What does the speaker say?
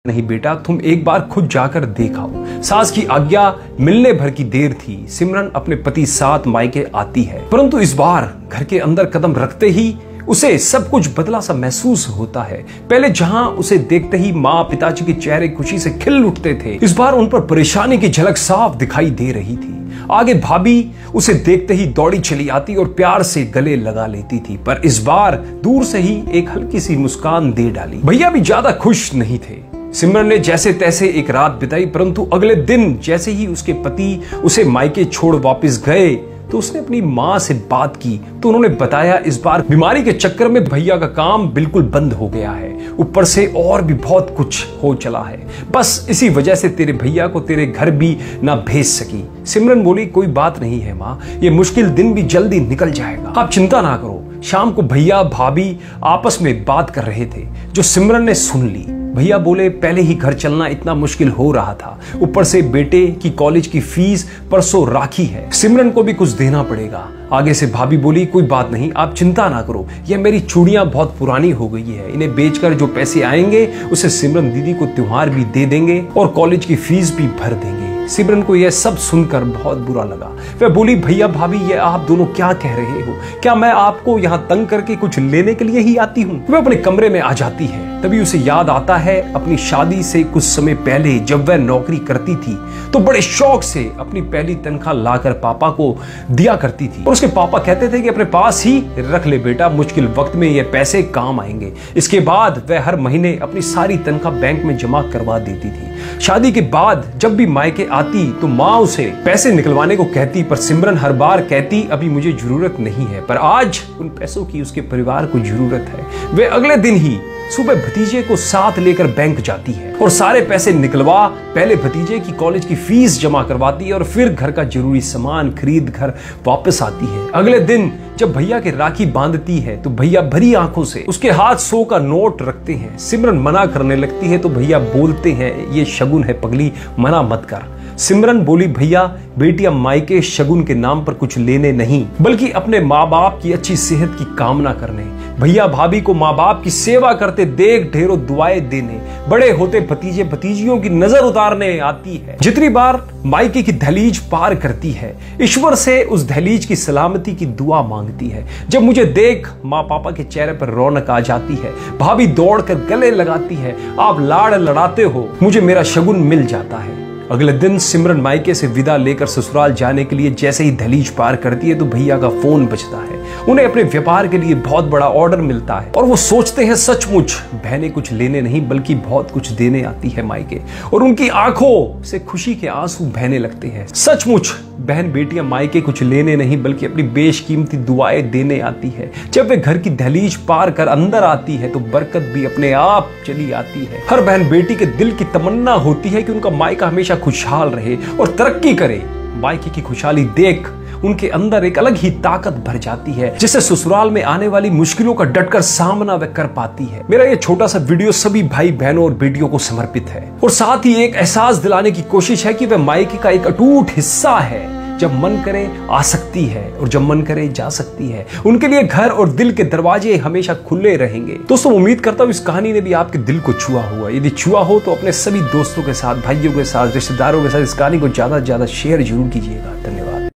नहीं बेटा, तुम एक बार खुद जाकर देख आओ। सास की आज्ञा मिलने भर की देर थी। सिमरन अपने पति साथ मायके आती है, परंतु इस बार घर के अंदर कदम रखते ही उसे सब कुछ बदला सा महसूस होता है। पहले जहां उसे देखते ही माँ पिताजी के चेहरे खुशी से खिल उठते थे, इस बार उन पर परेशानी की झलक साफ दिखाई दे रही थी। आगे भाभी उसे देखते ही दौड़ी चली आती और प्यार से गले लगा लेती थी, पर इस बार दूर से ही एक हल्की सी मुस्कान दे डाली। भैया भी ज्यादा खुश नहीं थे। सिमरन ने जैसे तैसे एक रात बिताई, परंतु अगले दिन जैसे ही उसके पति उसे मायके छोड़ वापस गए तो उसने अपनी माँ से बात की तो उन्होंने बताया इस बार बीमारी के चक्कर में भैया का काम बिल्कुल बंद हो गया है, ऊपर से और भी बहुत कुछ हो चला है। बस इसी वजह से तेरे भैया को तेरे घर भी ना भेज सकी। सिमरन बोली, कोई बात नहीं है माँ, ये मुश्किल दिन भी जल्दी निकल जाएगा, आप चिंता ना करो। शाम को भैया भाभी आपस में बात कर रहे थे जो सिमरन ने सुन ली। भैया बोले, पहले ही घर चलना इतना मुश्किल हो रहा था, ऊपर से बेटे की कॉलेज की फीस परसों राखी है, सिमरन को भी कुछ देना पड़ेगा। आगे से भाभी बोली, कोई बात नहीं, आप चिंता ना करो, ये मेरी चूड़ियां बहुत पुरानी हो गई है, इन्हें बेचकर जो पैसे आएंगे उसे सिमरन दीदी को त्योहार भी दे देंगे और कॉलेज की फीस भी भर देंगे। सिमरन को यह सब सुनकर बहुत बुरा लगा। वह बोली, भैया भाभी ये आप दोनों क्या कह रहे हो? क्या मैं आपको यहाँ तंग करके कुछ लेने के लिए ही आती हूँ? वह अपने कमरे में आ जाती है। तभी उसे याद आता है अपनी शादी से कुछ समय पहले जब वह नौकरी करती थी तो बड़े शौक से अपनी पहली तनख्वाह लाकर पापा को दिया करती थी और उसके पापा कहते थे कि अपने पास ही रख ले बेटा, मुश्किल वक्त में ये पैसे काम आएंगे। इसके बाद वह हर महीने अपनी सारी तनख्वाह बैंक में जमा करवा देती थी। शादी के बाद जब भी मायके आती तो माँ उसे पैसे निकलवाने को कहती, पर सिमरन हर बार कहती अभी मुझे जरूरत नहीं है, पर आज उन पैसों की उसके परिवार को जरूरत है। वे अगले दिन ही सुबह भतीजे को साथ लेकर बैंक जाती है और सारे पैसे निकलवा पहले भतीजे की कॉलेज की फीस जमा करवाती है और फिर घर का जरूरी सामान खरीद घर वापस आती है। अगले दिन जब भैया के राखी बांधती है तो भैया भरी आंखों से उसके हाथ 100 का नोट रखते हैं। सिमरन मना करने लगती है तो भैया बोलते हैं, ये शगुन है पगली, मना मत कर। सिमरन बोली, भैया बेटियां मायके शगुन के नाम पर कुछ लेने नहीं बल्कि अपने माँ बाप की अच्छी सेहत की कामना करने, भैया भाभी को माँ बाप की सेवा करते देख ढेरों दुआएं देने, बड़े होते भतीजे भतीजियों की नजर उतारने आती है। जितनी बार मायके की दहलीज पार करती है ईश्वर से उस दहलीज की सलामती की दुआ मांगती है। जब मुझे देख माँ पापा के चेहरे पर रौनक आ जाती है, भाभी दौड़कर गले लगाती है, आप लाड़ लड़ाते हो, मुझे मेरा शगुन मिल जाता है। अगले दिन सिमरन मायके से विदा लेकर ससुराल जाने के लिए जैसे ही दहलीज पार करती है तो भैया का फोन बजता है। उन्हें अपने व्यापार के लिए बहुत बड़ा ऑर्डर मिलता है और वो सोचते हैं सचमुच बहनें कुछ लेने नहीं बल्कि बहुत कुछ देने आती है मायके, और उनकी आंखों से खुशी के आंसू बहने लगते हैं। सचमुच बहन बेटियां मायके कुछ लेने नहीं बल्कि अपनी बेशकीमती दुआएं देने आती है। जब वे घर की दहलीज पार कर अंदर आती है तो बरकत भी अपने आप चली आती है। हर बहन बेटी के दिल की तमन्ना होती है कि उनका मायका हमेशा खुशहाल रहे और तरक्की करे। मायके की खुशहाली देख उनके अंदर एक अलग ही ताकत भर जाती है जिससे ससुराल में आने वाली मुश्किलों का डटकर सामना वे कर पाती है। मेरा ये छोटा सा वीडियो सभी भाई बहनों और बेटियों को समर्पित है और साथ ही एक एहसास दिलाने की कोशिश है कि वह मायके का एक अटूट हिस्सा है। जब मन करे आ सकती है और जब मन करे जा सकती है। उनके लिए घर और दिल के दरवाजे हमेशा खुले रहेंगे। दोस्तों, उम्मीद करता हूँ इस कहानी ने भी आपके दिल को छुआ हुआ। यदि छुआ हो तो अपने सभी दोस्तों के साथ, भाइयों के साथ, रिश्तेदारों के साथ इस कहानी को ज्यादा से ज्यादा शेयर जरूर कीजिएगा। धन्यवाद।